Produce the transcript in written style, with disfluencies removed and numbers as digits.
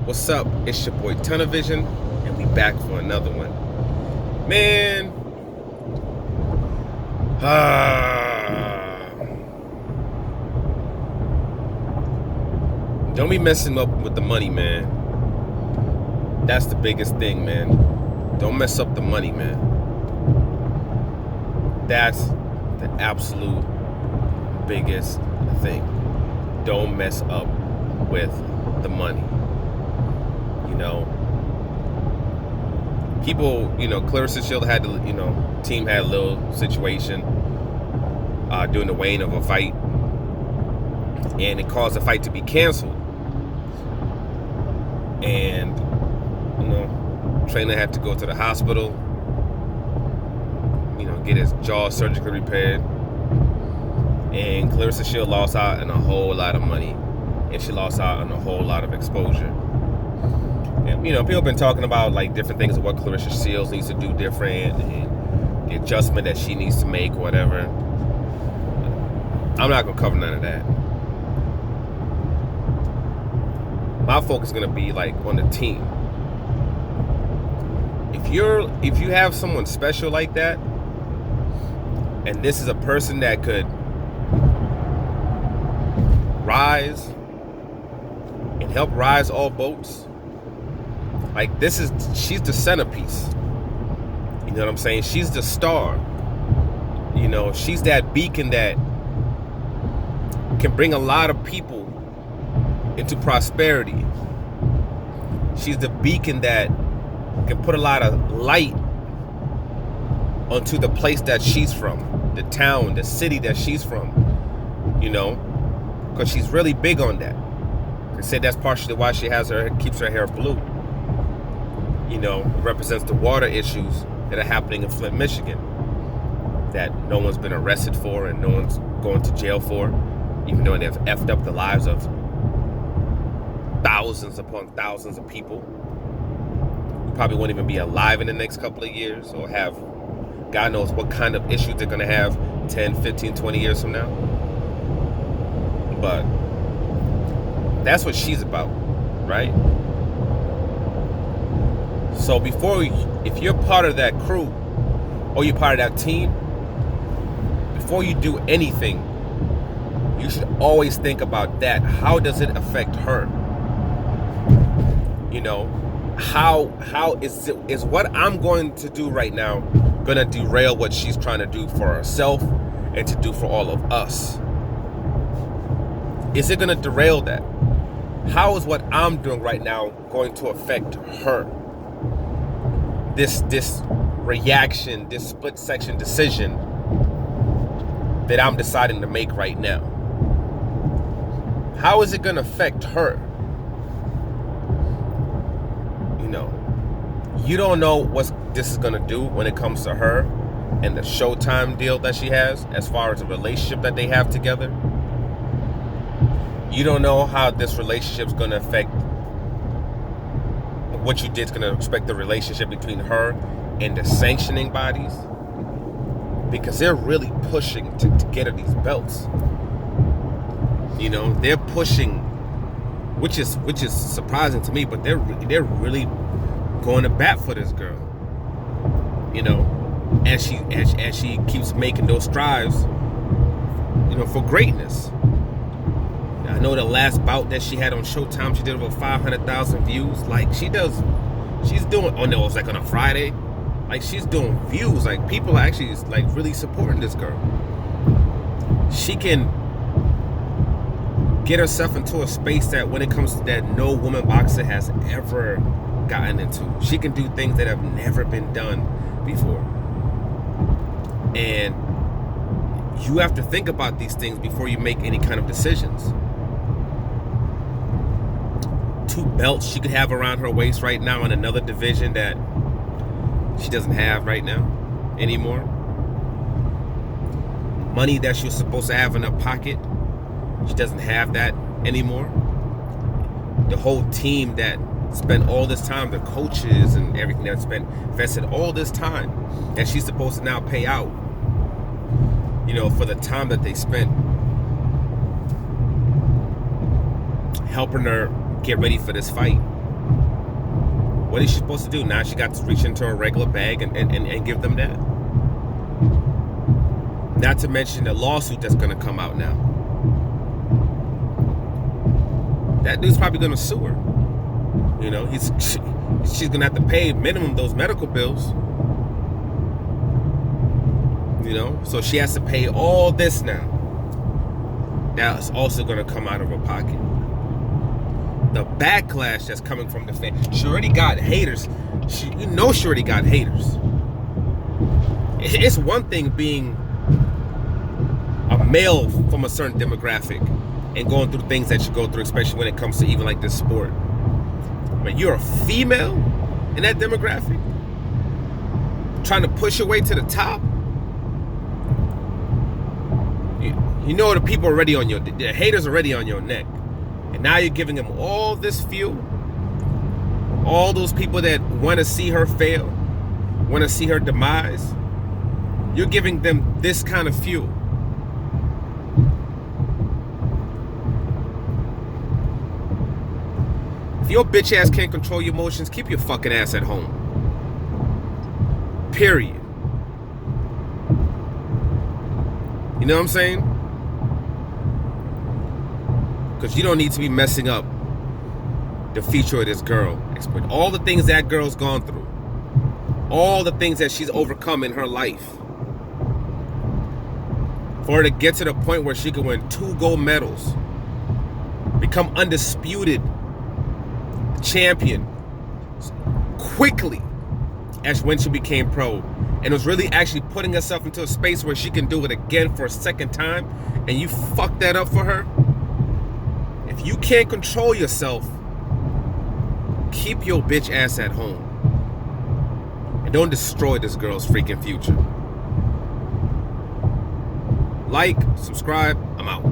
What's up? It's your boy Tunavision, and we back for another one. Man, don't be messing up with the money, man. That's the biggest thing, man. Don't mess up the money, man. That's the absolute biggest thing. Don't mess up with the money. People, Clarissa Shields had to, team had a little situation during the weighing of a fight, and it caused the fight to be canceled. And, trainer had to go to the hospital, get his jaw surgically repaired. And Clarissa Shields lost out on a whole lot of money, and she lost out on a whole lot of exposure. And people have been talking about like different things of what Clarissa Shields needs to do different and the adjustment that she needs to make, whatever. I'm not gonna cover none of that. My focus is gonna be like on the team. If you have someone special like that, and this is a person that could rise and help rise all boats, like she's the centerpiece. You know what I'm saying? She's the star. She's that beacon that can bring a lot of people into prosperity. She's the beacon that can put a lot of light onto the place that she's from, the town, the city that she's from, because she's really big on that. They said that's partially why she keeps her hair blue. It represents the water issues that are happening in Flint, Michigan, that no one's been arrested for and no one's going to jail for, even though they've effed up the lives of thousands upon thousands of people who probably won't even be alive in the next couple of years, or have God knows what kind of issues they're going to have 10, 15, 20 years from now. But that's what she's about, right? So if you're part of that crew or you're part of that team, before you do anything, you should always think about that. How does it affect her? How is what I'm going to do right now going to derail what she's trying to do for herself and to do for all of us? Is it going to derail that? How is what I'm doing right now going to affect her? This reaction, this split section decision that I'm deciding to make right now, how is it going to affect her? You don't know what this is going to do when it comes to her and the Showtime deal that she has, as far as the relationship that they have together. You don't know how this relationship is going to affect what you did. Is going to affect the relationship between her and the sanctioning bodies, because they're really pushing to get her these belts. They're pushing, which is surprising to me, but they're really going to bat for this girl. As she keeps making those strives, for greatness. I know the last bout that she had on Showtime, she did over 500,000 views. Like she's doing, oh no, it was like on a Friday. Like she's doing views. Like people are actually like really supporting this girl. She can get herself into a space that when it comes to that no woman boxer has ever gotten into. She can do things that have never been done before. And you have to think about these things before you make any kind of decisions. 2 belts she could have around her waist right now in another division that she doesn't have right now anymore. Money that she was supposed to have in her pocket, she doesn't have that anymore. The whole team that spent all this time, the coaches and everything that invested all this time, that she's supposed to now pay out, for the time that they spent helping her get ready for this fight. What is she supposed to do? Now she got to reach into her regular bag and give them that. Not to mention the lawsuit that's going to come out now. That dude's probably going to sue her. You know, she's going to have to pay minimum those medical bills. You know, so she has to pay all this now. That's also going to come out of her pocket. The backlash that's coming from the fans. She already got haters. She already got haters. It's one thing being a male from a certain demographic and going through things that you go through, especially when it comes to even like this sport. But you're a female in that demographic, trying to push your way to the top. You know the people already on the haters already on your neck. And now you're giving them all this fuel. All those people that want to see her fail, want to see her demise. You're giving them this kind of fuel. If your bitch ass can't control your emotions, keep your fucking ass at home. Period. You know what I'm saying? Because you don't need to be messing up the future of this girl. All the things that girl's gone through. All the things that she's overcome in her life. For her to get to the point where she can win 2 gold medals. Become undisputed champion quickly as when she became pro. And was really actually putting herself into a space where she can do it again for a second time. And you fucked that up for her. If you can't control yourself, keep your bitch ass at home. And don't destroy this girl's freaking future. Like, subscribe, I'm out.